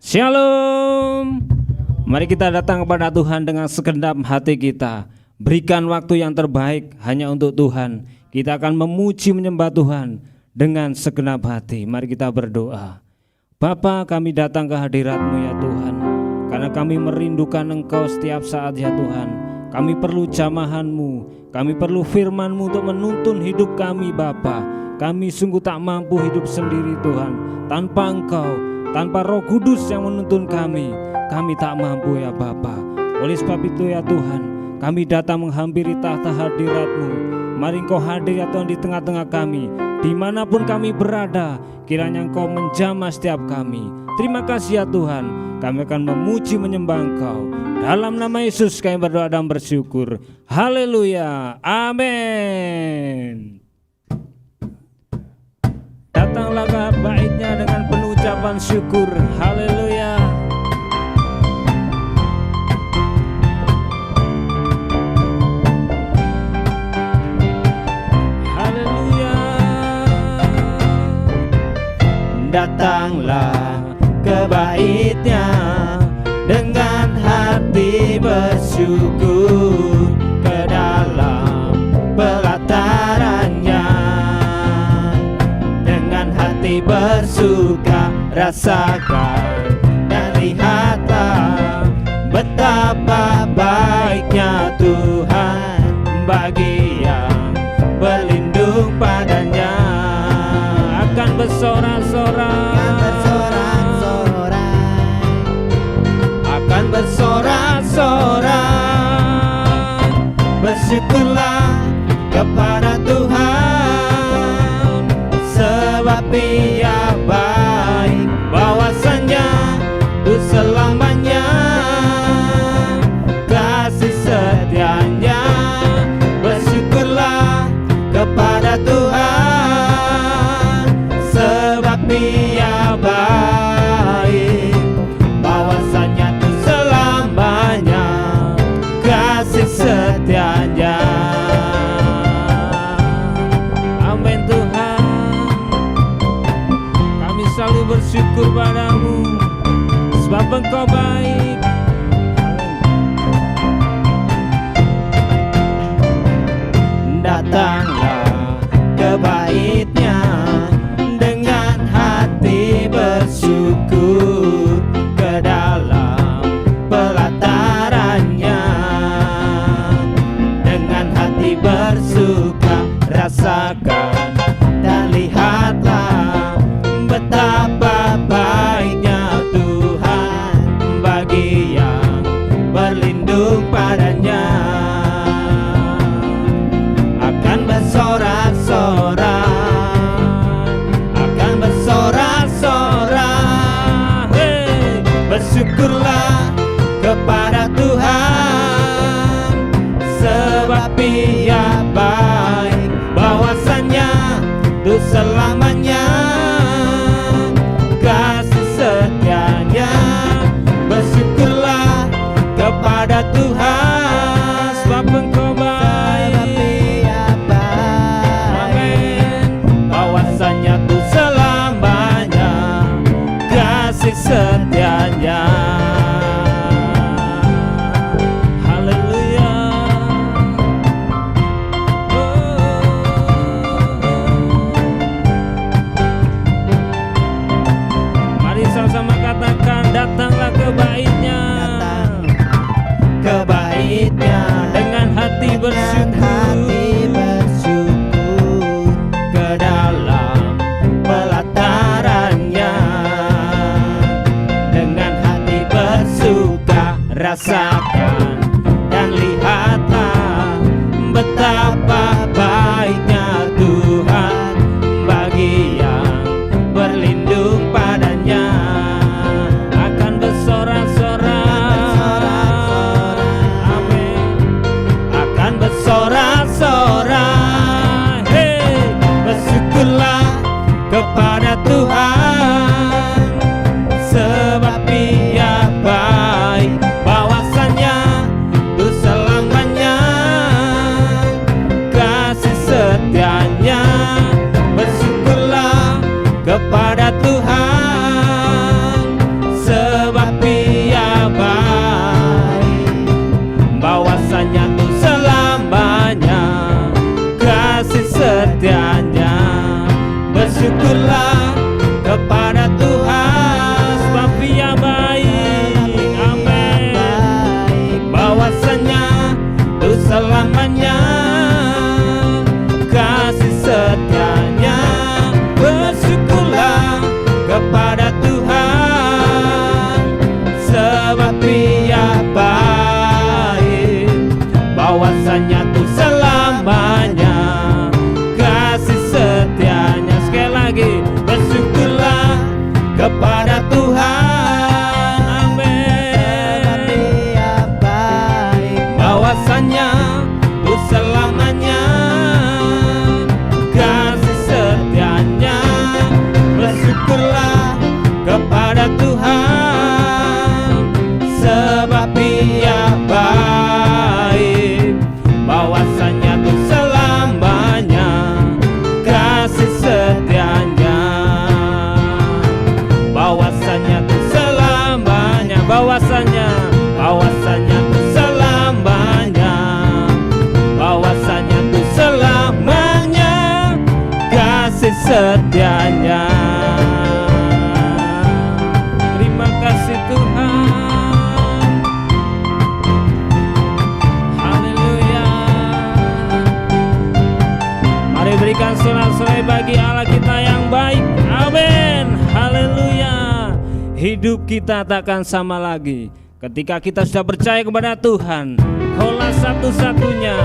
Shalom. Mari kita datang kepada Tuhan dengan segenap hati kita. Berikan waktu yang terbaik hanya untuk Tuhan. Kita akan memuji menyembah Tuhan dengan segenap hati. Mari kita berdoa. Bapa, kami datang ke hadirat-Mu ya Tuhan, karena kami merindukan Engkau setiap saat ya Tuhan. Kami perlu jamahan-Mu, kami perlu firman-Mu untuk menuntun hidup kami Bapa. Kami sungguh tak mampu hidup sendiri Tuhan. Tanpa Engkau, tanpa Roh Kudus yang menuntun kami tak mampu ya Bapa. Oleh sebab itu ya Tuhan, kami datang menghampiri tahta hadirat-Mu. Mari Engkau hadir ya Tuhan di tengah-tengah kami. Dimanapun kami berada, kiranya Engkau menjamah setiap kami. Terima kasih ya Tuhan, kami akan memuji menyembah Engkau. Dalam nama Yesus kami berdoa dan bersyukur. Haleluya, amin. Datanglah ke baitnya dengan penuh ucapan syukur. Haleluya. Haleluya. Datanglah ke baitnya dengan hati bersyukur, ke dalam pelatarannya dengan hati bersuka. Rasakan dan lihatlah betapa baiknya Tuhan bagi yang berlindung padanya. Akan bersorak-sorai, akan bersorak-sorai. Bersyukurlah kepada Tuhan, sebab Ia baik, bahwasanya itu selamanya kasih setianya. Bersyukurlah kepada Tuhan, sebab Ia baik, bahwasanya itu selamanya kasih setianya. Amin Tuhan, kami selalu bersyukur padamu, sebab Engkau baik. Datanglah ke baitnya dengan hati bersyukur, ke dalam pelatarannya dengan hati bersuka. Rasakan dan lihatlah betapa baiknya Tuhan bagi yang berlindung padanya. Akan bersorak-sorai, akan bersorak-sorai. Hey, bersyukurlah kepada Tuhan, sebab Ia baik, bahwasanya itu selamanya kasih setianya. Bersyukurlah kepada Tuhan, sebab Engkau baik. Amin. Bahwasanya itu selamanya kasih setianya. Haleluya. Mari sama-sama katakan, datanglah ke baitnya, ke baitnya dengan hati bersyukur, ke dalam pelatarannya dengan hati bersuka. Rasakan dan lihatlah betapa baiknya Tuhan bagi yang berlindung padanya. Akan bersorak-sorai, amin. Akan bersorak-sorai. Hey, bersyukurlah kepada Tuhan, sebab Ia baik, bahwasanya sebab Dia baik, bahwasanya tuh selamanya kasih setianya, bahwasanya tuh selamanya, bahwasanya tuh selamanya, bahwasanya tuh selamanya kasih setianya. Terima kasih Tuhan. Haleluya. Mari berikan sorak-sorai bagi Allah kita yang baik. Amin. Haleluya. Hidup kita takkan sama lagi ketika kita sudah percaya kepada Tuhan. Kaulah satu-satunya.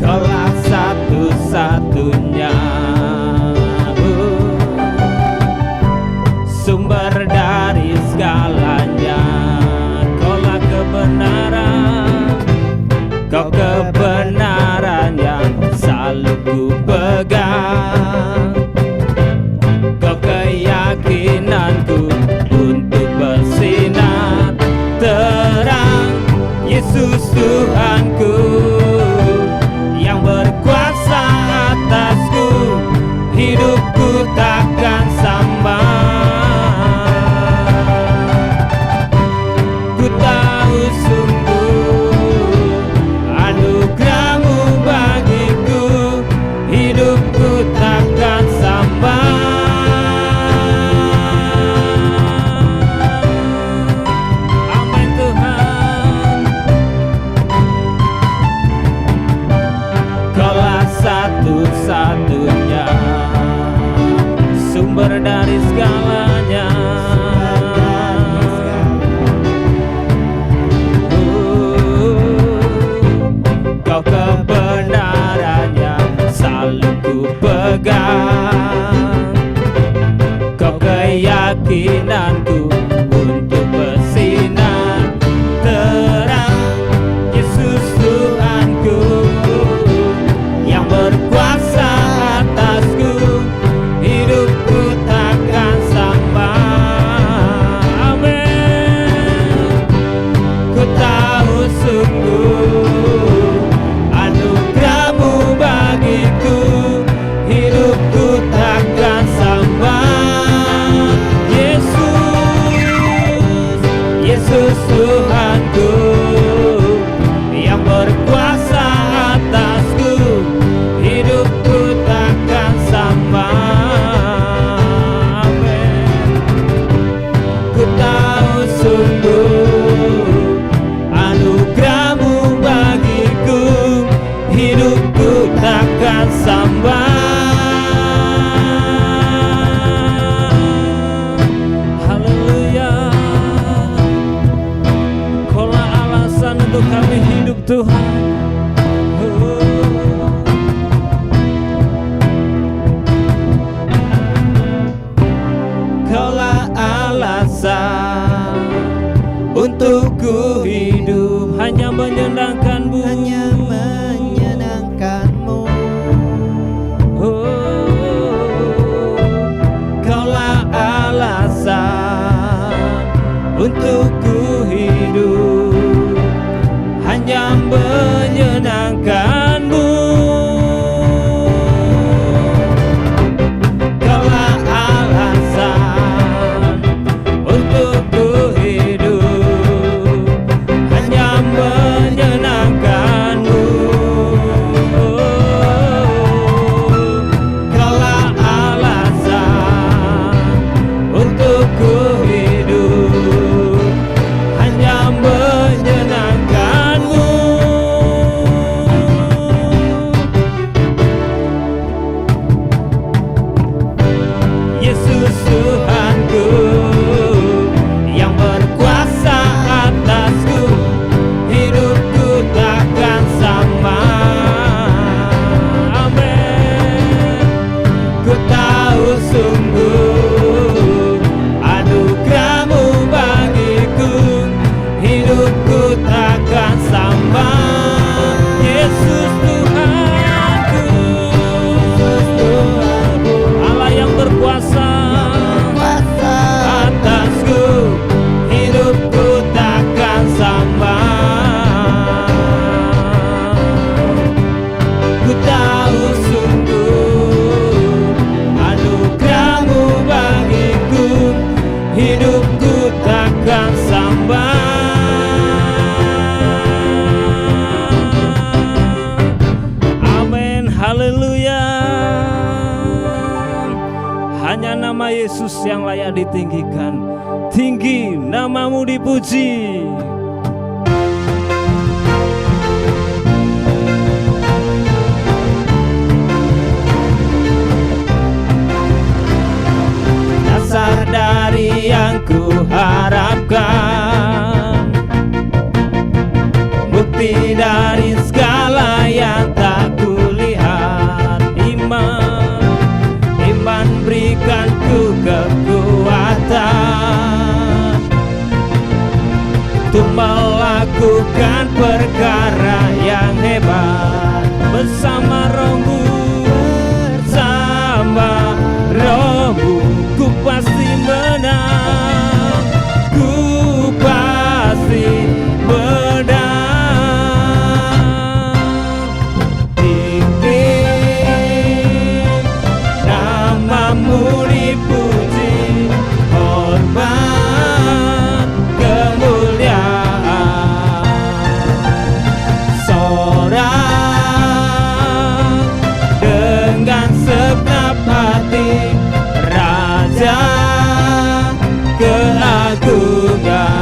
Kaulah satu-satunya, sumber dari segalanya. Kaulah kebenaran, Kau kebenaran yang selalu ku pegang. Kau keyakinanku untuk bersinar terang. Yesus Tuhanku yang berkuasa atasku, hidupku takkan sama. Ku tahu sungguh anugerah-Mu bagiku, hidupku takkan sama. Amin Tuhan. Kaulah satu-satunya, sumber dari segalanya. Kau kebenaran yang selalu ku pegang. Kau keyakinanku untuk bersinar terang. Yesus Tuhanku yang berkuasa atasku, hidupku takkan sama. Amin. Ku tahu sungguh anugerah-Mu bagiku, hidupku takkan sama. Yesus Tuhanku yang berkuasa atasku, hidupku takkan sama. Amin. Ku tahu sungguh anugerah-Mu bagiku, hidupku takkan sama. Haleluya. Kaulah alasan untuk kami hidup Tuhan. Kaulah alasan untuk ku hidup, hanya menyenangkan-Mu, hanya menyenangkan-Mu. Yesus yang layak ditinggikan. Tinggi namamu dipuji. Dasar dari yang ku harapkan, bukti dari segala yang tak kulihat. Iman berikan ku kekuatan untuk melakukan perkara yang hebat. Bersama Rohmu, bersama Rohmu, ku pasti menang, ku pasti menang. Namamu dipuji, hormat, kemuliaan. Sorak dengan segenap hati, Raja keagungan.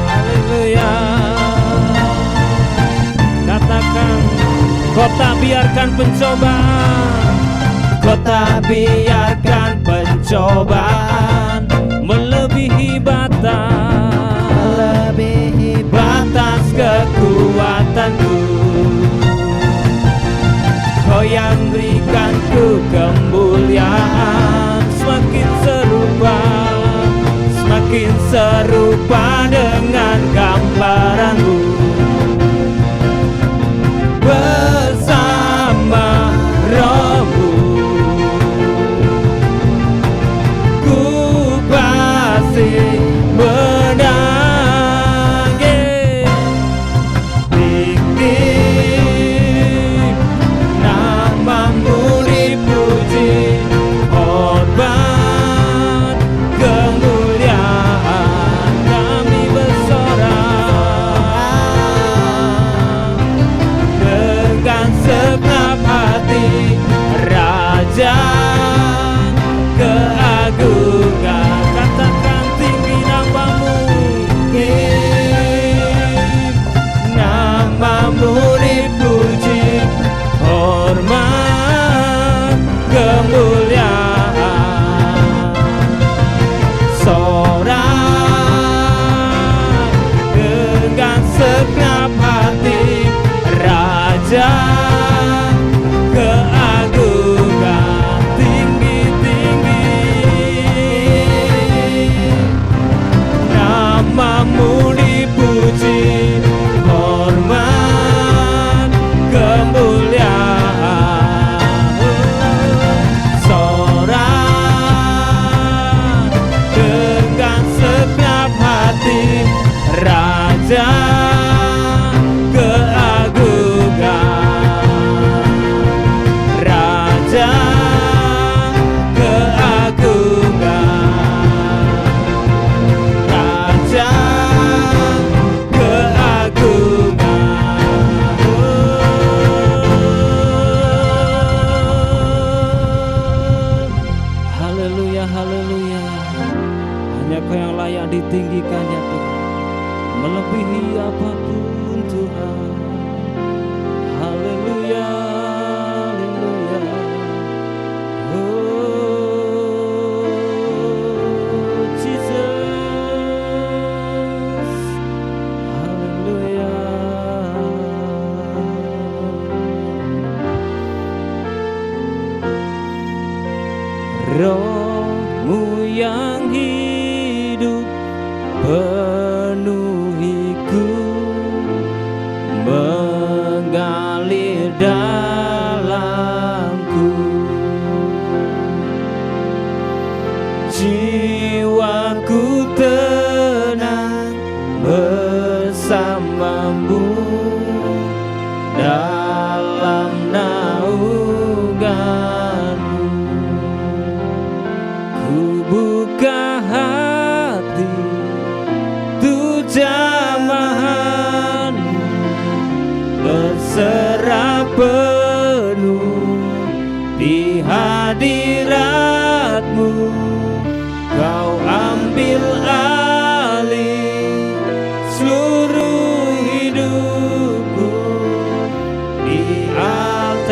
Haleluya. Katakan, kau tak biarkan pencobaan, kau tak biarkan pencobaan melebihi batas kekuatanku. Kau yang berikan ku kemuliaan, semakin serupa dengan gambaranmu. Bersama Rohmu, ku pasti menang. Tinggi namamu dipuji, hormat, kemuliaan. Kami bersorak dengan segenap hati, Raja keagungan. Katakan, tinggi namamu, namamu dipuji, hormat, kemuliaan. Sorak dengan segenap hati, Raja keagungan. Tinggi-tinggi namamu dipuji, hormat, kemuliaan. Sorak dengan segenap hati, Raja keagungan. Raja keagungan. Raja keagungan. Haleluya, haleluya. Hanya Kau yang layak ditinggikan ya Tuhan, melebihi apapun Tuhan. Haleluya, haleluya. Oh Jesus, haleluya. Rohmu yang hidup penuhiku, mengalir dalamku. Jiwaku tenang bersamamu dalam naunganmu. Ku buka hati tu jamahanmu, berserah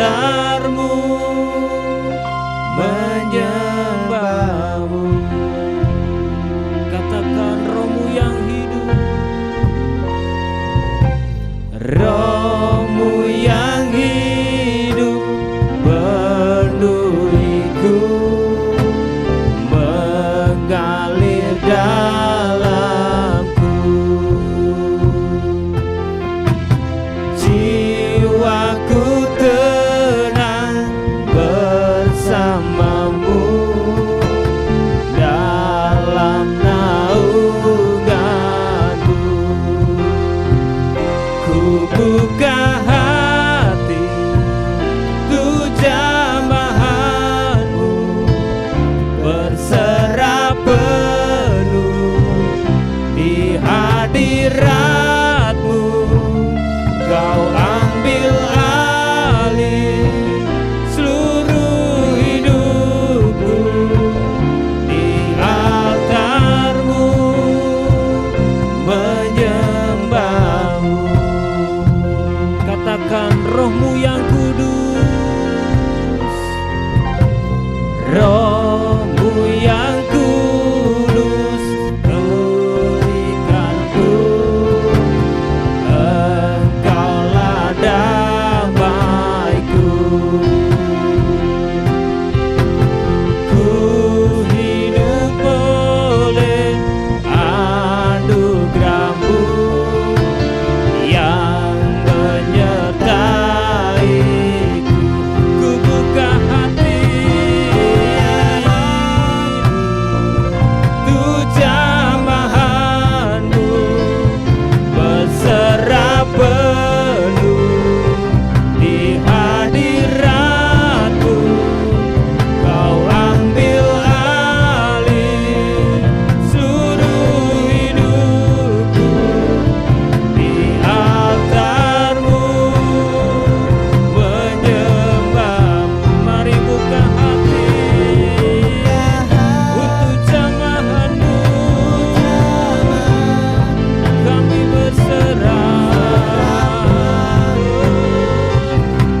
altar-Mu, menyembah-Mu. Katakan Roh-Mu yang hidup, Roh-Mu yang hidup penuhiku, mengalir dalamku. Jiwaku tenang bersama-Mu dalam naungan-Mu. Ku buka hati untuk jamahan-Mu, berserah penuh di hadirat-Mu. Kau ambil alih seluruh hidupku, di altar-Mu, menyembah-Mu. Katakan Roh-Mu yang kudus, Roh-Mu yang kudus, berikanku, Engkaulah damaiku. Ku hidup oleh anugerah-Mu yang menyertaiku. Ku buka hati untuk jamahan-Mu, berserah penuh di hadirat-Mu. Kau ambil alih seluruh hidupku, di altar-Mu, menyembah-Mu. Mari buka hati untuk jamahan-Mu, kami berserah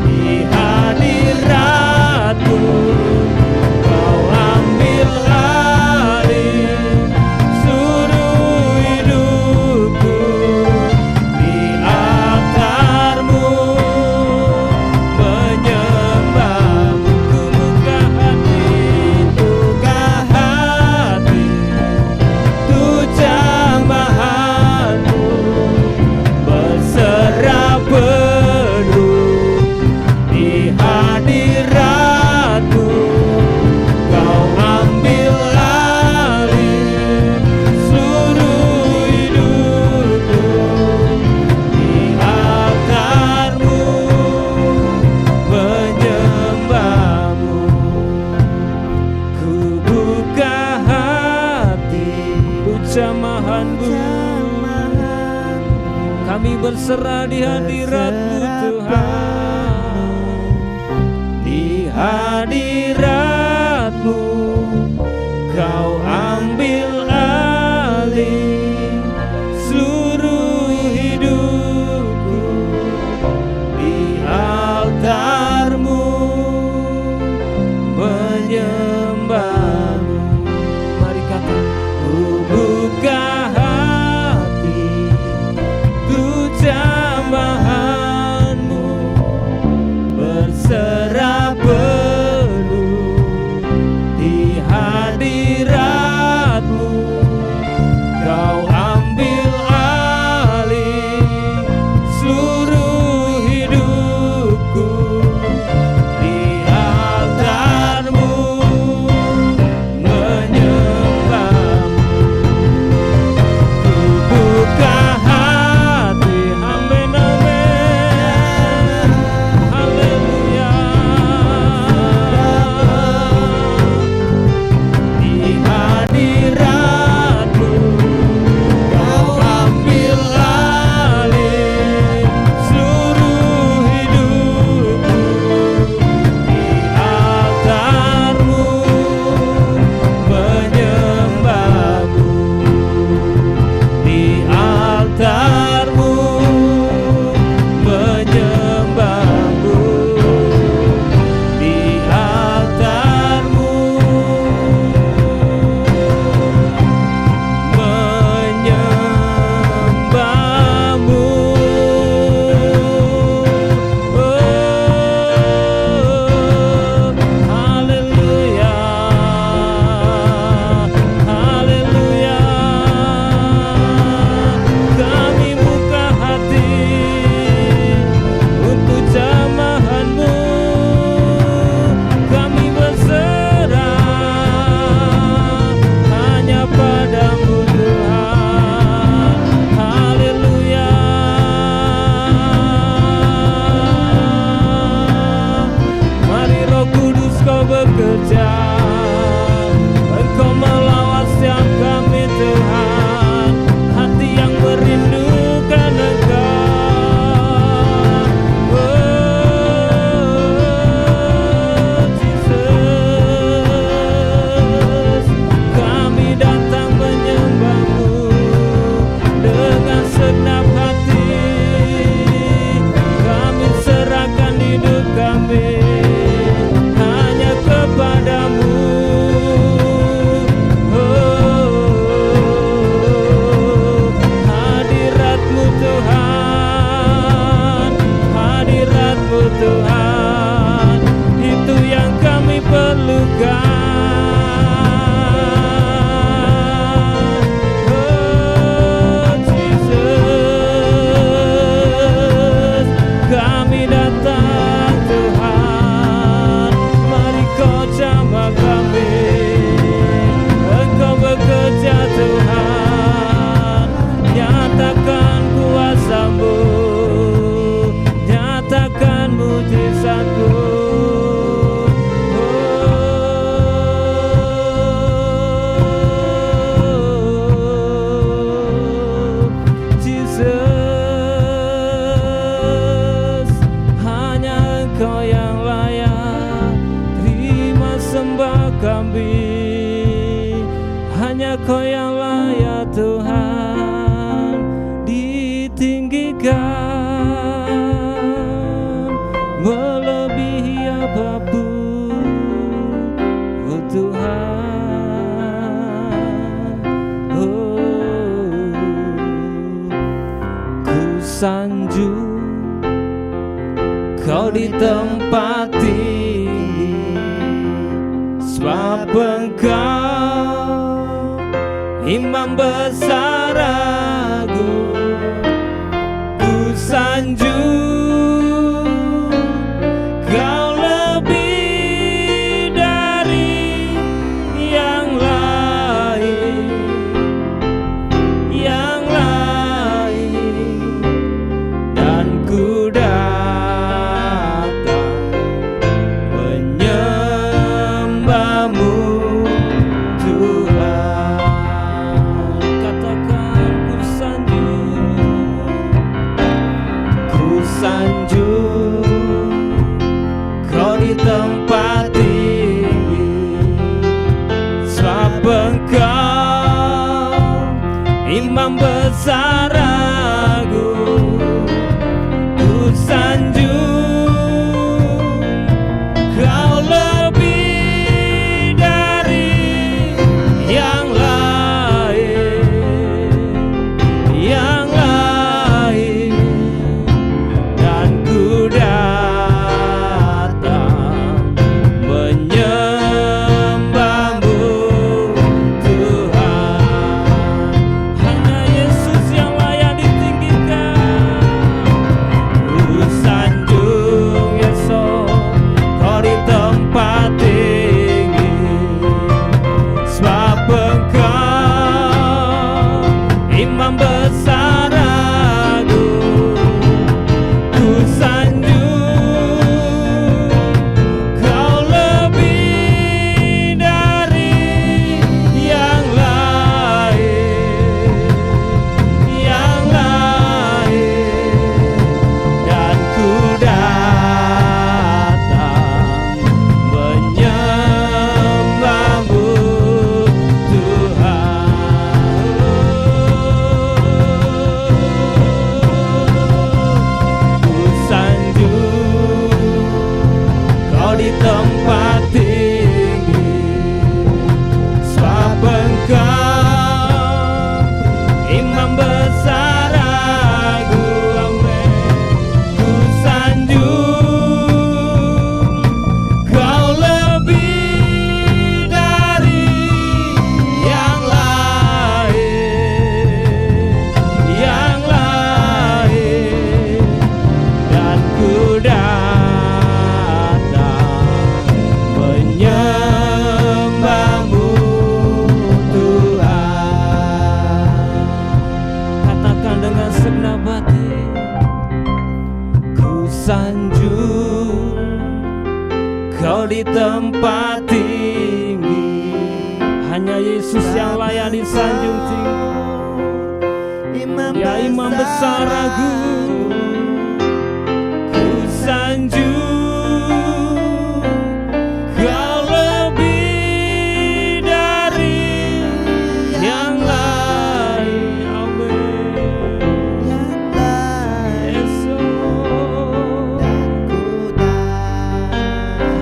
di hadirat-Mu. Kau ambil alih seluruh hidupku, di altar-Mu, menyembah-Mu. Ku buka hati untuk jamahan-Mu, berserah penuh di hadirat-Mu. Kau ambil alih seluruh hidupku, di altar-Mu, menyembah-Mu. Ku buka hati untuk jamahan-Mu, kami berserah di hadirat-Mu Tuhan. Di hadirat-Mu, Kau ambil alih seluruh hidupku, di altar-Mu, menyembah-Mu. Mari kata, ku buka hati untuk jamahan-Mu, berserah penuh tinggikan melebihi apapun, oh Tuhan. Oh, ku sanjung Kau di tempat tinggi, sebab Engkau Imam besar agung. Ku sanjung Kau lebih dari yang lain, dan ku datang menyembahmu Tuhan. Katakan ku sanjung Kau di tempat tinggi, sebab Engkau Imam besar agung. Ku sanjung Kau lebih dari yang lain, dan ku datang menyembahmu Tuhan. Hanya Yesus yang layak ditinggikan. Ku sanjung Yesus Kau di tempat tinggi, sebab Engkau Imam besar agung. Ku sanjung Kau lebih dari yang lain, dan ku datang menyembahmu Tuhan. Ku sanjung Kau di tempat tinggi, sebab Engkau Imam besar agung. Amin. Ku sanjung Kau lebih dari yang lain, dan ku datang menyembahmu Tuhan. Katakan dengan segenap hati, ku sanjung Kau di tempat tinggi. Hanya Yesus yang layak disanjung tinggi, ya Imam besar agung. Ku sanjung Kau lebih dari yang lain. Amin. Yesus,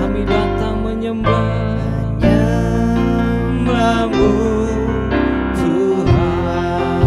kami datang menyembahmu Tuhan.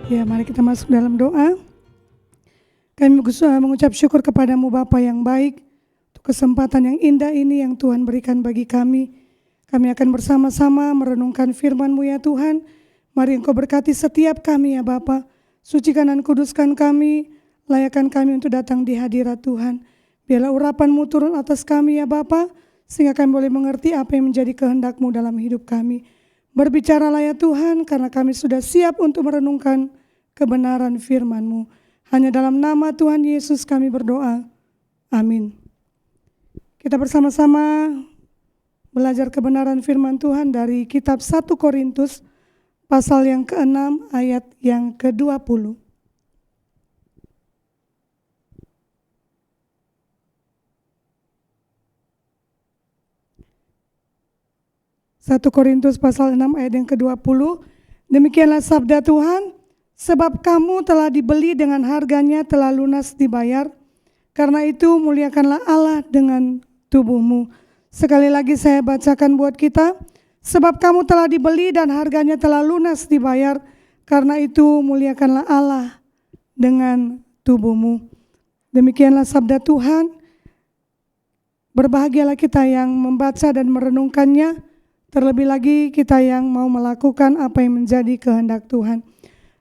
Ya, mari kita masuk dalam doa. Kami mengucap syukur kepadamu Bapa yang baik, untuk kesempatan yang indah ini yang Tuhan berikan bagi kami. Kami akan bersama-sama merenungkan firman-Mu ya Tuhan. Mari Engkau berkati setiap kami ya Bapa. Sucikan dan kuduskan kami, layakkan kami untuk datang di hadirat Tuhan. Biarlah urapan-Mu turun atas kami ya Bapa, sehingga kami boleh mengerti apa yang menjadi kehendak-Mu dalam hidup kami. Berbicaralah ya Tuhan, karena kami sudah siap untuk merenungkan kebenaran firman-Mu. Hanya dalam nama Tuhan Yesus kami berdoa. Amin. Kita bersama-sama belajar kebenaran firman Tuhan dari kitab 1 Korintus pasal yang ke-6 ayat yang ke-20. 1 Korintus pasal 6 ayat yang ke-20. Demikianlah sabda Tuhan, sebab kamu telah dibeli dengan harganya telah lunas dibayar, karena itu muliakanlah Allah dengan tubuhmu. Sekali lagi saya bacakan buat kita, sebab kamu telah dibeli dan harganya telah lunas dibayar, karena itu muliakanlah Allah dengan tubuhmu. Demikianlah sabda Tuhan. Berbahagialah kita yang membaca dan merenungkannya, terlebih lagi kita yang mau melakukan apa yang menjadi kehendak Tuhan.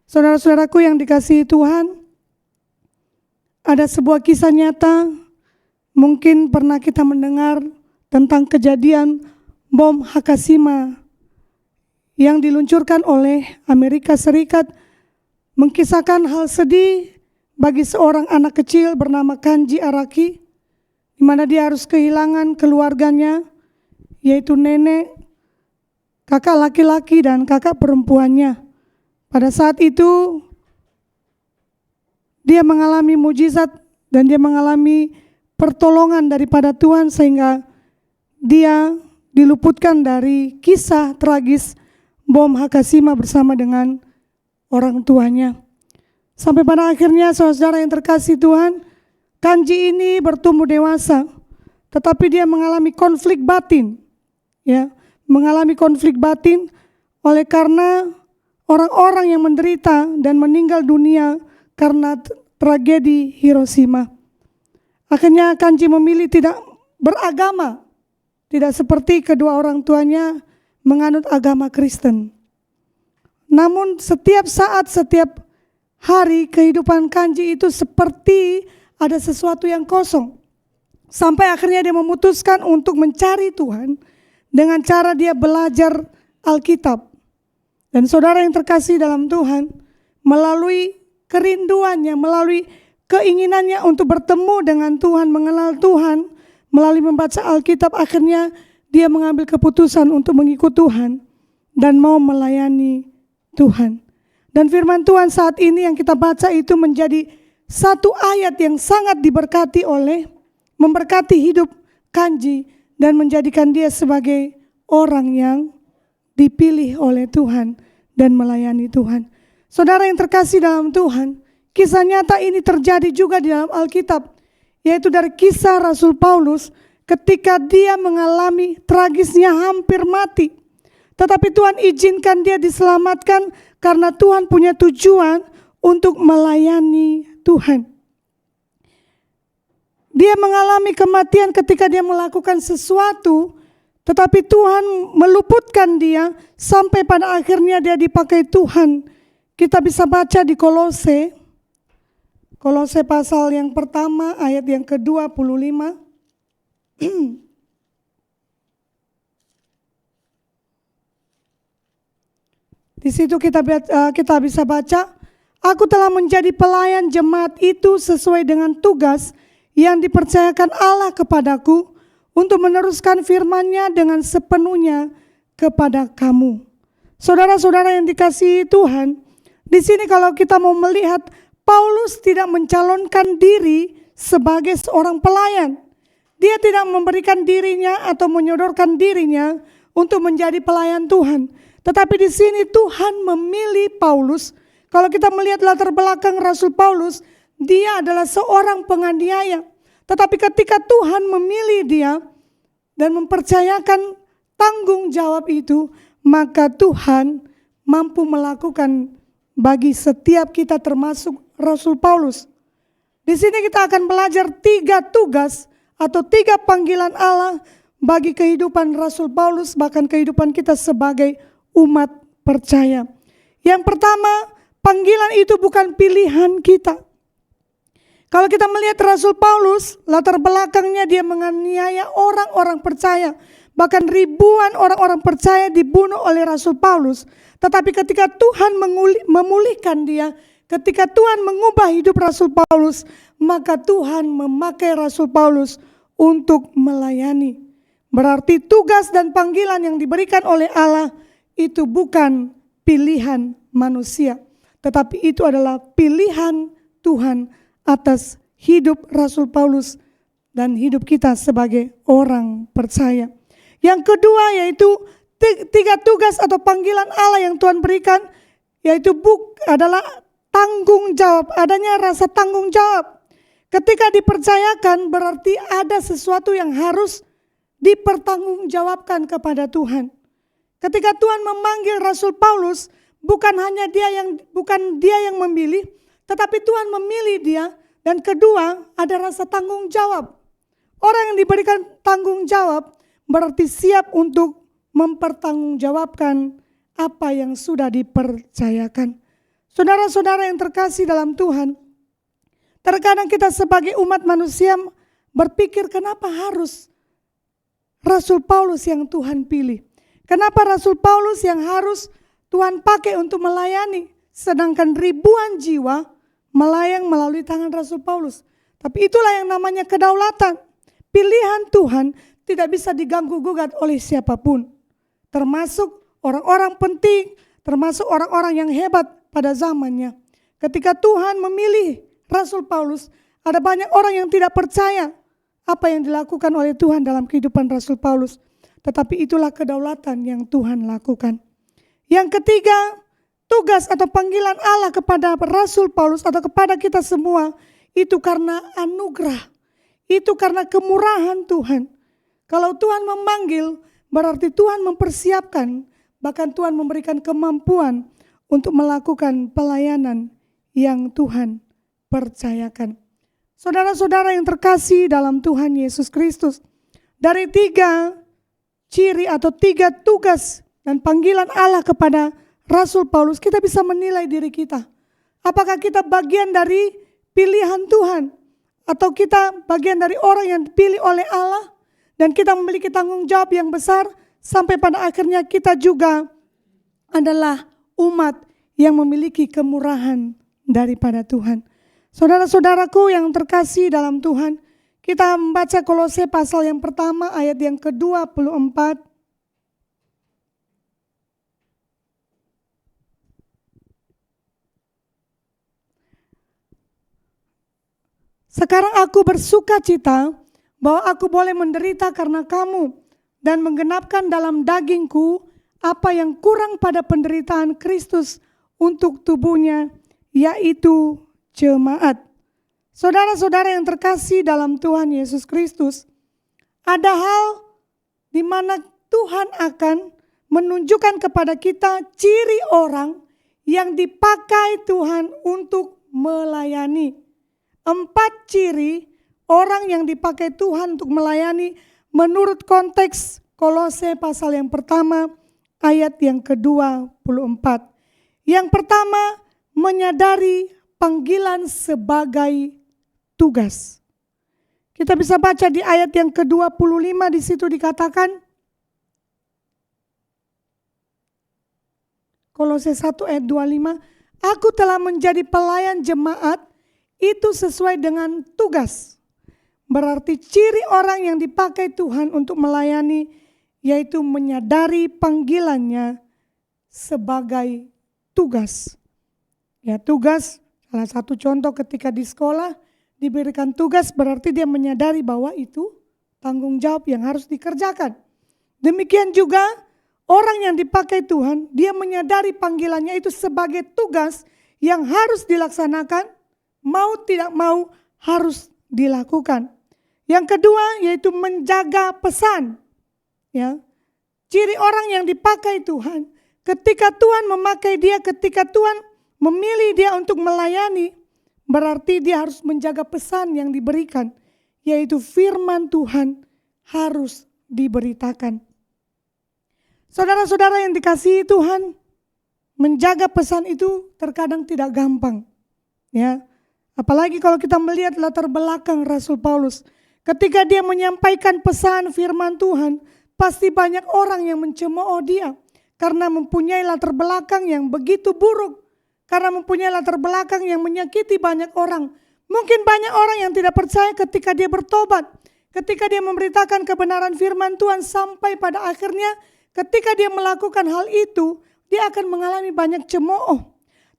Saudara-saudaraku yang dikasihi Tuhan, ada sebuah kisah nyata, mungkin pernah kita mendengar tentang kejadian bom Hiroshima yang diluncurkan oleh Amerika Serikat, mengkisahkan hal sedih bagi seorang anak kecil bernama Kanji Araki, di mana dia harus kehilangan keluarganya, yaitu nenek, kakak laki-laki dan kakak perempuannya. Pada saat itu dia mengalami mujizat dan dia mengalami pertolongan daripada Tuhan sehingga dia diluputkan dari kisah tragis bom Hiroshima bersama dengan orang tuanya. Sampai pada akhirnya saudara yang terkasih Tuhan, Kanji ini bertumbuh dewasa, tetapi dia mengalami konflik batin, ya, mengalami konflik batin oleh karena orang-orang yang menderita dan meninggal dunia karena tragedi Hiroshima. Akhirnya Kanji memilih tidak beragama, tidak seperti kedua orang tuanya menganut agama Kristen. Namun setiap saat, setiap hari kehidupan Kanji itu seperti ada sesuatu yang kosong. Sampai akhirnya dia memutuskan untuk mencari Tuhan dengan cara dia belajar Alkitab. Dan saudara yang terkasih dalam Tuhan, melalui kerinduannya, melalui keinginannya untuk bertemu dengan Tuhan, mengenal Tuhan, melalui membaca Alkitab, akhirnya dia mengambil keputusan untuk mengikut Tuhan dan mau melayani Tuhan. Dan firman Tuhan saat ini yang kita baca itu menjadi satu ayat yang sangat memberkati hidup Kanji dan menjadikan dia sebagai orang yang dipilih oleh Tuhan dan melayani Tuhan. Saudara yang terkasih dalam Tuhan, kisah nyata ini terjadi juga di dalam Alkitab, yaitu dari kisah Rasul Paulus ketika dia mengalami tragisnya hampir mati. Tetapi Tuhan izinkan dia diselamatkan karena Tuhan punya tujuan untuk melayani Tuhan. Dia mengalami kematian ketika dia melakukan sesuatu, tetapi Tuhan meluputkan dia sampai pada akhirnya dia dipakai Tuhan. Kita bisa baca di Kolose pasal yang pertama ayat yang ke-25. Di situ kita bisa baca, aku telah menjadi pelayan jemaat itu sesuai dengan tugas yang dipercayakan Allah kepadaku untuk meneruskan firman-Nya dengan sepenuhnya kepada kamu. Saudara-saudara yang dikasihi Tuhan, di sini kalau kita mau melihat, Paulus tidak mencalonkan diri sebagai seorang pelayan. Dia tidak memberikan dirinya atau menyodorkan dirinya untuk menjadi pelayan Tuhan. Tetapi di sini Tuhan memilih Paulus. Kalau kita melihat latar belakang Rasul Paulus, dia adalah seorang penganiaya. Tetapi ketika Tuhan memilih dia dan mempercayakan tanggung jawab itu, maka Tuhan mampu melakukan bagi setiap kita termasuk Rasul Paulus. Di sini kita akan belajar 3 tugas atau 3 panggilan Allah bagi kehidupan Rasul Paulus, bahkan kehidupan kita sebagai umat percaya. Yang pertama, panggilan itu bukan pilihan kita. Kalau kita melihat Rasul Paulus, latar belakangnya dia menganiaya orang-orang percaya. Bahkan ribuan orang-orang percaya dibunuh oleh Rasul Paulus. Tetapi ketika Tuhan memulihkan dia, ketika Tuhan mengubah hidup Rasul Paulus, maka Tuhan memakai Rasul Paulus untuk melayani. Berarti tugas dan panggilan yang diberikan oleh Allah itu bukan pilihan manusia, tetapi itu adalah pilihan Tuhan atas hidup Rasul Paulus dan hidup kita sebagai orang percaya. Yang kedua yaitu 3 tugas atau panggilan Allah yang Tuhan berikan, yaitu adalah tanggung jawab, adanya rasa tanggung jawab. Ketika dipercayakan berarti ada sesuatu yang harus dipertanggungjawabkan kepada Tuhan. Ketika Tuhan memanggil Rasul Paulus, bukan dia yang memilih, tetapi Tuhan memilih dia. Dan kedua, ada rasa tanggung jawab. Orang yang diberikan tanggung jawab berarti siap untuk mempertanggungjawabkan apa yang sudah dipercayakan. Saudara-saudara yang terkasih dalam Tuhan, terkadang kita sebagai umat manusia berpikir kenapa harus Rasul Paulus yang Tuhan pilih? Kenapa Rasul Paulus yang harus Tuhan pakai untuk melayani? Sedangkan ribuan jiwa melayang melalui tangan Rasul Paulus. Tapi itulah yang namanya kedaulatan. Pilihan Tuhan tidak bisa diganggu-gugat oleh siapapun. Termasuk orang-orang penting, termasuk orang-orang yang hebat pada zamannya. Ketika Tuhan memilih Rasul Paulus, ada banyak orang yang tidak percaya apa yang dilakukan oleh Tuhan dalam kehidupan Rasul Paulus. Tetapi itulah kedaulatan yang Tuhan lakukan. Yang ketiga, tugas atau panggilan Allah kepada Rasul Paulus atau kepada kita semua itu karena anugerah. Itu karena kemurahan Tuhan. Kalau Tuhan memanggil, berarti Tuhan mempersiapkan, bahkan Tuhan memberikan kemampuan untuk melakukan pelayanan yang Tuhan percayakan. Saudara-saudara yang terkasih dalam Tuhan Yesus Kristus, dari 3 ciri atau 3 tugas dan panggilan Allah kepada Rasul Paulus, kita bisa menilai diri kita. Apakah kita bagian dari pilihan Tuhan? Atau kita bagian dari orang yang dipilih oleh Allah? Dan kita memiliki tanggung jawab yang besar sampai pada akhirnya kita juga adalah umat yang memiliki kemurahan daripada Tuhan. Saudara-saudaraku yang terkasih dalam Tuhan, kita membaca Kolose pasal yang pertama ayat yang ke-24. Sekarang aku bersuka cita bahwa aku boleh menderita karena kamu dan menggenapkan dalam dagingku apa yang kurang pada penderitaan Kristus untuk tubuhnya, yaitu jemaat. Saudara-saudara yang terkasih dalam Tuhan Yesus Kristus, ada hal di mana Tuhan akan menunjukkan kepada kita ciri orang yang dipakai Tuhan untuk melayani. 4 ciri orang yang dipakai Tuhan untuk melayani menurut konteks Kolose pasal yang pertama ayat yang ke-24. Yang pertama, menyadari panggilan sebagai tugas. Kita bisa baca di ayat yang ke-25, di situ dikatakan, Kolose 1 ayat 25, aku telah menjadi pelayan jemaat itu sesuai dengan tugas. Berarti ciri orang yang dipakai Tuhan untuk melayani yaitu menyadari panggilannya sebagai tugas. Ya, tugas, salah satu contoh ketika di sekolah diberikan tugas berarti dia menyadari bahwa itu tanggung jawab yang harus dikerjakan. Demikian juga orang yang dipakai Tuhan, dia menyadari panggilannya itu sebagai tugas yang harus dilaksanakan, mau tidak mau harus dilakukan. Yang kedua yaitu menjaga pesan. Ya. Ciri orang yang dipakai Tuhan, ketika Tuhan memakai dia, ketika Tuhan memilih dia untuk melayani, berarti dia harus menjaga pesan yang diberikan, yaitu firman Tuhan harus diberitakan. Saudara-saudara yang dikasihi Tuhan, menjaga pesan itu terkadang tidak gampang. Ya, apalagi kalau kita melihat latar belakang Rasul Paulus. Ketika dia menyampaikan pesan firman Tuhan, pasti banyak orang yang mencemooh dia. Karena mempunyai latar belakang yang begitu buruk. Karena mempunyai latar belakang yang menyakiti banyak orang. Mungkin banyak orang yang tidak percaya ketika dia bertobat. Ketika dia memberitakan kebenaran firman Tuhan, sampai pada akhirnya ketika dia melakukan hal itu, dia akan mengalami banyak cemooh.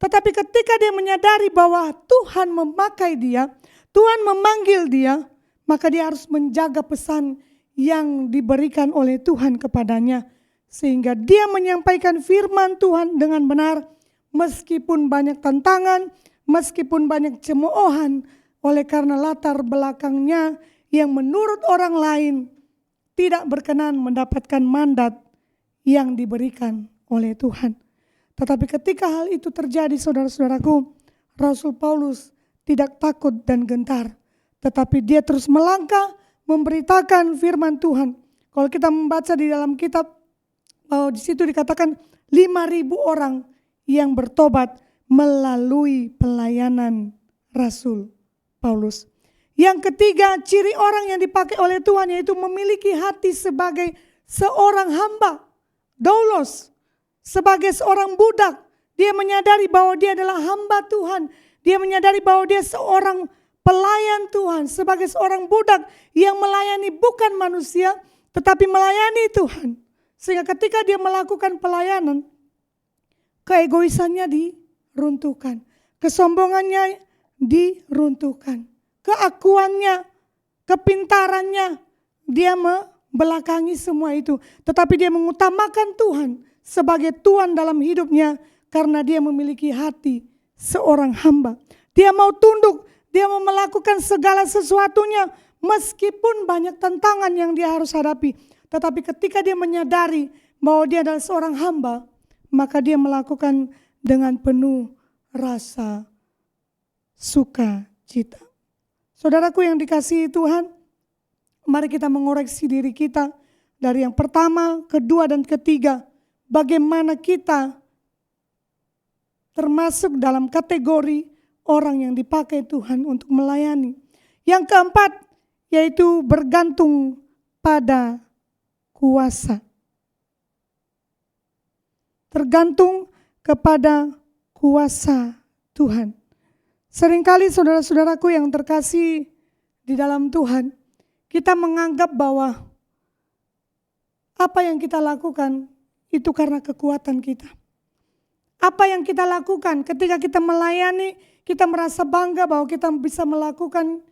Tetapi ketika dia menyadari bahwa Tuhan memakai dia, Tuhan memanggil dia, maka dia harus menjaga pesan yang diberikan oleh Tuhan kepadanya. Sehingga dia menyampaikan firman Tuhan dengan benar, meskipun banyak tantangan, meskipun banyak cemoohan, oleh karena latar belakangnya yang menurut orang lain tidak berkenan mendapatkan mandat yang diberikan oleh Tuhan. Tetapi ketika hal itu terjadi, saudara-saudaraku, Rasul Paulus tidak takut dan gentar, tetapi dia terus melangkah memberitakan firman Tuhan. Kalau kita membaca di dalam kitab, di situ dikatakan 5.000 orang yang bertobat melalui pelayanan Rasul Paulus. Yang ketiga, ciri orang yang dipakai oleh Tuhan yaitu memiliki hati sebagai seorang hamba, doulos, sebagai seorang budak. Dia menyadari bahwa dia adalah hamba Tuhan. Dia menyadari bahwa dia seorang pelayan Tuhan, sebagai seorang budak yang melayani bukan manusia, tetapi melayani Tuhan. Sehingga ketika dia melakukan pelayanan, keegoisannya diruntuhkan, kesombongannya diruntuhkan, keakuannya, kepintarannya, dia membelakangi semua itu. Tetapi dia mengutamakan Tuhan sebagai Tuhan dalam hidupnya karena dia memiliki hati seorang hamba. Dia mau tunduk, dia mau melakukan segala sesuatunya meskipun banyak tantangan yang dia harus hadapi. Tetapi ketika dia menyadari bahwa dia adalah seorang hamba, maka dia melakukan dengan penuh rasa sukacita. Saudaraku yang dikasihi Tuhan, mari kita mengoreksi diri kita dari yang pertama, kedua, dan ketiga. Bagaimana kita termasuk dalam kategori orang yang dipakai Tuhan untuk melayani. Yang keempat, yaitu bergantung pada kuasa. Tergantung kepada kuasa Tuhan. Seringkali saudara-saudaraku yang terkasih di dalam Tuhan, kita menganggap bahwa apa yang kita lakukan itu karena kekuatan kita. Apa yang kita lakukan ketika kita melayani, kita merasa bangga bahwa kita bisa melakukan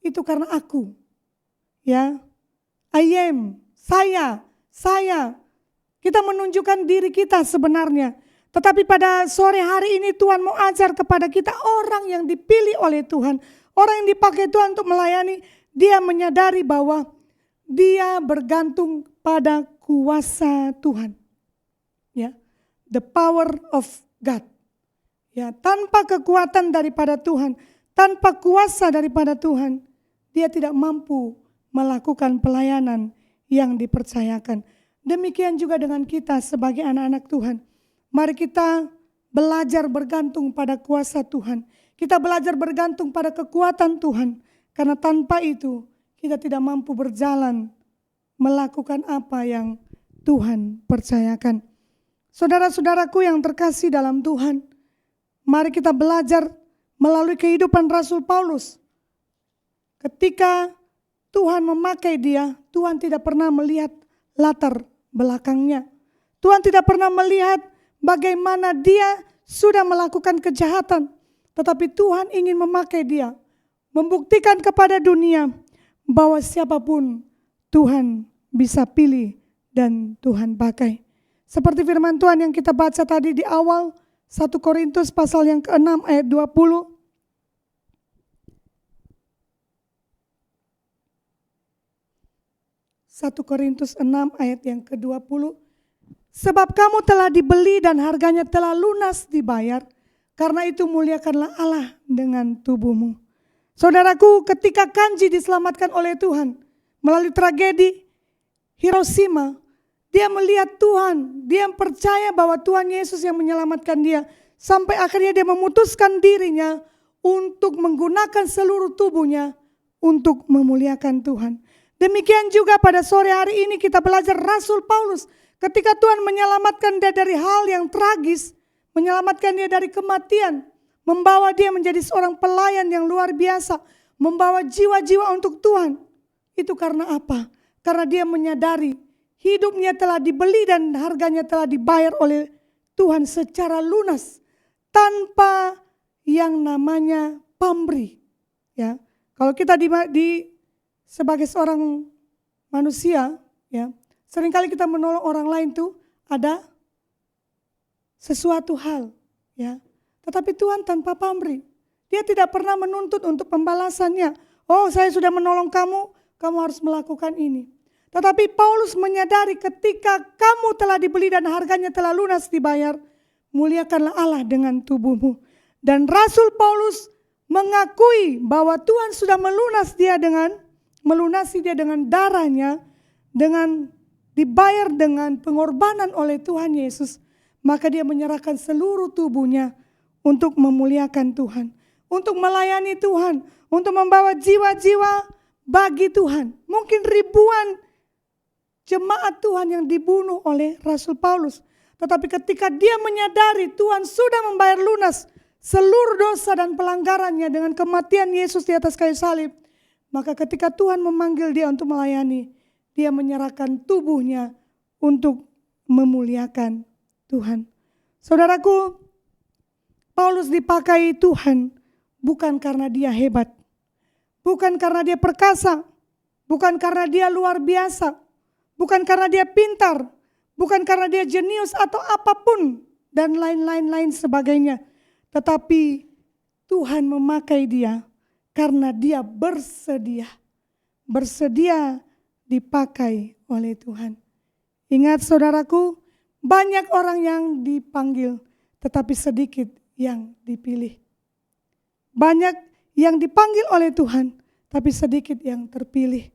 itu karena aku. Ya, I am, saya. Kita menunjukkan diri kita sebenarnya. Tetapi pada sore hari ini Tuhan mau ajar kepada kita orang yang dipilih oleh Tuhan. Orang yang dipakai Tuhan untuk melayani, dia menyadari bahwa dia bergantung pada kuasa Tuhan. Ya, the power of God. Ya, tanpa kekuatan daripada Tuhan, tanpa kuasa daripada Tuhan, dia tidak mampu melakukan pelayanan yang dipercayakan. Demikian juga dengan kita sebagai anak-anak Tuhan. Mari kita belajar bergantung pada kuasa Tuhan. Kita belajar bergantung pada kekuatan Tuhan. Karena tanpa itu kita tidak mampu berjalan melakukan apa yang Tuhan percayakan. Saudara-saudaraku yang terkasih dalam Tuhan, mari kita belajar melalui kehidupan Rasul Paulus. Ketika Tuhan memakai dia, Tuhan tidak pernah melihat latar belakangnya. Tuhan tidak pernah melihat bagaimana dia sudah melakukan kejahatan. Tetapi Tuhan ingin memakai dia, membuktikan kepada dunia bahwa siapapun Tuhan bisa pilih dan Tuhan pakai. Seperti firman Tuhan yang kita baca tadi di awal, 1 Korintus pasal yang ke-6 ayat 20. Korintus 6 ayat yang ke-20. Sebab kamu telah dibeli dan harganya telah lunas dibayar. Karena itu muliakanlah Allah dengan tubuhmu. Saudaraku, ketika Kanji diselamatkan oleh Tuhan melalui tragedi Hiroshima, dia melihat Tuhan, dia percaya bahwa Tuhan Yesus yang menyelamatkan dia. Sampai akhirnya dia memutuskan dirinya untuk menggunakan seluruh tubuhnya untuk memuliakan Tuhan. Demikian juga pada sore hari ini kita belajar Rasul Paulus. Ketika Tuhan menyelamatkan dia dari hal yang tragis, menyelamatkan dia dari kematian, membawa dia menjadi seorang pelayan yang luar biasa, membawa jiwa-jiwa untuk Tuhan. Itu karena apa? Karena dia menyadari hidupnya telah dibeli dan harganya telah dibayar oleh Tuhan secara lunas, tanpa yang namanya pamrih. Ya, kalau kita sebagai seorang manusia, ya, seringkali kita menolong orang lain tuh ada sesuatu hal, ya. Tetapi Tuhan tanpa pamrih. Dia tidak pernah menuntut untuk pembalasannya. Oh, saya sudah menolong kamu, kamu harus melakukan ini. Tetapi Paulus menyadari ketika kamu telah dibeli dan harganya telah lunas dibayar, muliakanlah Allah dengan tubuhmu. Dan Rasul Paulus mengakui bahwa Tuhan sudah melunasi dia dengan darahnya, dengan dibayar dengan pengorbanan oleh Tuhan Yesus. Maka dia menyerahkan seluruh tubuhnya untuk memuliakan Tuhan, untuk melayani Tuhan, untuk membawa jiwa-jiwa bagi Tuhan. Mungkin ribuan jemaat Tuhan yang dibunuh oleh Rasul Paulus. Tetapi ketika dia menyadari Tuhan sudah membayar lunas seluruh dosa dan pelanggarannya dengan kematian Yesus di atas kayu salib, maka ketika Tuhan memanggil dia untuk melayani, dia menyerahkan tubuhnya untuk memuliakan Tuhan. Saudaraku, Paulus dipakai Tuhan bukan karena dia hebat, bukan karena dia perkasa, bukan karena dia luar biasa, bukan karena dia pintar, bukan karena dia jenius atau apapun dan lain-lain sebagainya. Tetapi Tuhan memakai dia karena dia bersedia dipakai oleh Tuhan. Ingat saudaraku, banyak orang yang dipanggil tetapi sedikit yang dipilih. Banyak yang dipanggil oleh Tuhan tapi sedikit yang terpilih.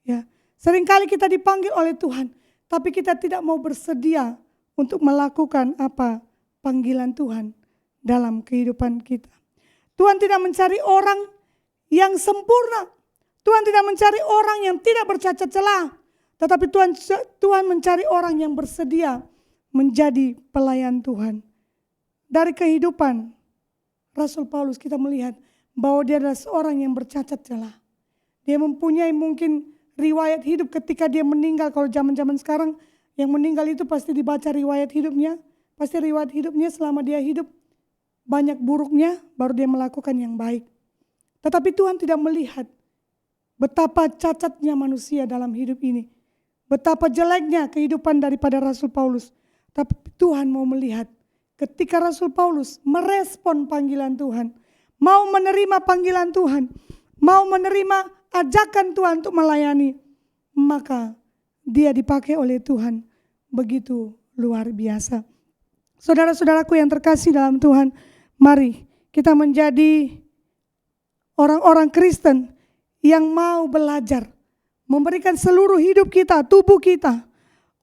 Ya, seringkali kita dipanggil oleh Tuhan tapi kita tidak mau bersedia untuk melakukan apa panggilan Tuhan dalam kehidupan kita. Tuhan tidak mencari orang yang sempurna. Tuhan tidak mencari orang yang tidak bercacat celah. Tetapi Tuhan mencari orang yang bersedia menjadi pelayan Tuhan. Dari kehidupan Rasul Paulus kita melihat bahwa dia adalah seorang yang bercacat celah. Dia mempunyai mungkin riwayat hidup ketika dia meninggal. Kalau zaman-zaman sekarang yang meninggal itu pasti dibaca riwayat hidupnya. Pasti riwayat hidupnya selama dia hidup banyak buruknya baru dia melakukan yang baik. Tetapi Tuhan tidak melihat betapa cacatnya manusia dalam hidup ini. Betapa jeleknya kehidupan daripada Rasul Paulus. Tapi Tuhan mau melihat ketika Rasul Paulus merespon panggilan Tuhan. Mau menerima panggilan Tuhan. Mau menerima ajakan Tuhan untuk melayani. Maka dia dipakai oleh Tuhan begitu luar biasa. Saudara-saudaraku yang terkasih dalam Tuhan, mari kita menjadi orang-orang Kristen yang mau belajar, memberikan seluruh hidup kita, tubuh kita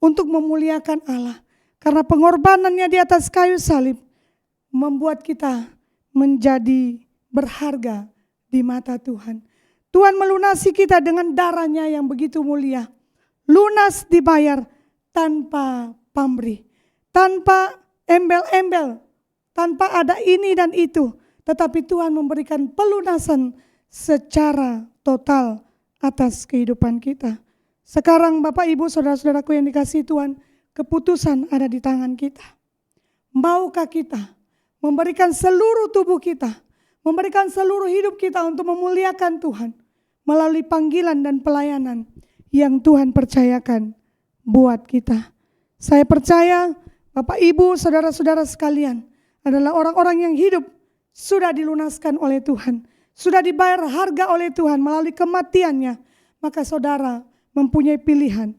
untuk memuliakan Allah. Karena pengorbanannya di atas kayu salib membuat kita menjadi berharga di mata Tuhan. Tuhan melunasi kita dengan darahnya yang begitu mulia. Lunas dibayar tanpa pamrih, tanpa embel-embel, tanpa ada ini dan itu. Tetapi Tuhan memberikan pelunasan secara total atas kehidupan kita. Sekarang Bapak Ibu saudara-saudaraku yang dikasihi Tuhan, keputusan ada di tangan kita. Maukah kita memberikan seluruh tubuh kita, memberikan seluruh hidup kita untuk memuliakan Tuhan melalui panggilan dan pelayanan yang Tuhan percayakan buat kita. Saya percaya Bapak Ibu saudara-saudara sekalian adalah orang-orang yang hidup sudah dilunaskan oleh Tuhan, sudah dibayar harga oleh Tuhan melalui kematiannya. Maka saudara mempunyai pilihan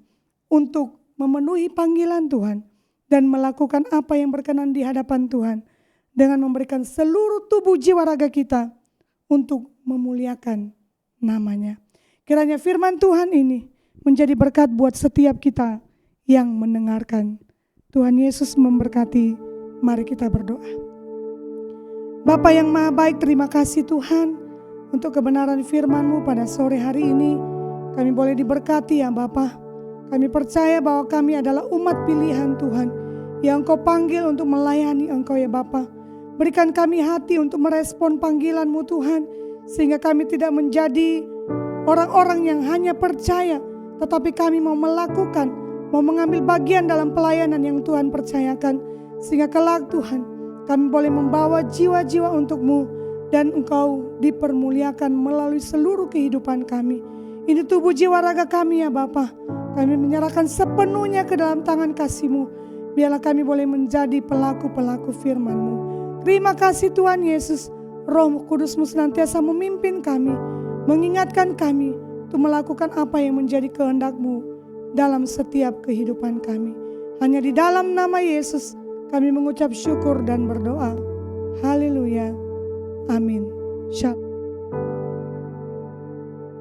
untuk memenuhi panggilan Tuhan dan melakukan apa yang berkenan di hadapan Tuhan dengan memberikan seluruh tubuh jiwa raga kita untuk memuliakan namanya. Kiranya firman Tuhan ini menjadi berkat buat setiap kita yang mendengarkan. Tuhan Yesus memberkati. Mari kita berdoa. Bapa yang maha baik, terima kasih Tuhan untuk kebenaran firman-Mu pada sore hari ini. Kami boleh diberkati ya Bapa. Kami percaya bahwa kami adalah umat pilihan Tuhan yang Engkau panggil untuk melayani Engkau ya Bapa. Berikan kami hati untuk merespon panggilan-Mu Tuhan, sehingga kami tidak menjadi orang-orang yang hanya percaya, tetapi kami mau melakukan, mau mengambil bagian dalam pelayanan yang Tuhan percayakan, sehingga kelak Tuhan kami boleh membawa jiwa-jiwa untuk-Mu dan Engkau dipermuliakan melalui seluruh kehidupan kami. Ini tubuh jiwa raga kami ya Bapa. Kami menyerahkan sepenuhnya ke dalam tangan kasih-Mu. Biarlah kami boleh menjadi pelaku-pelaku firman-Mu. Terima kasih Tuhan Yesus. Roh Kudus-Mu senantiasa memimpin kami, mengingatkan kami untuk melakukan apa yang menjadi kehendak-Mu dalam setiap kehidupan kami. Hanya di dalam nama Yesus kami mengucap syukur dan berdoa. Haleluya. Amin. Shalom.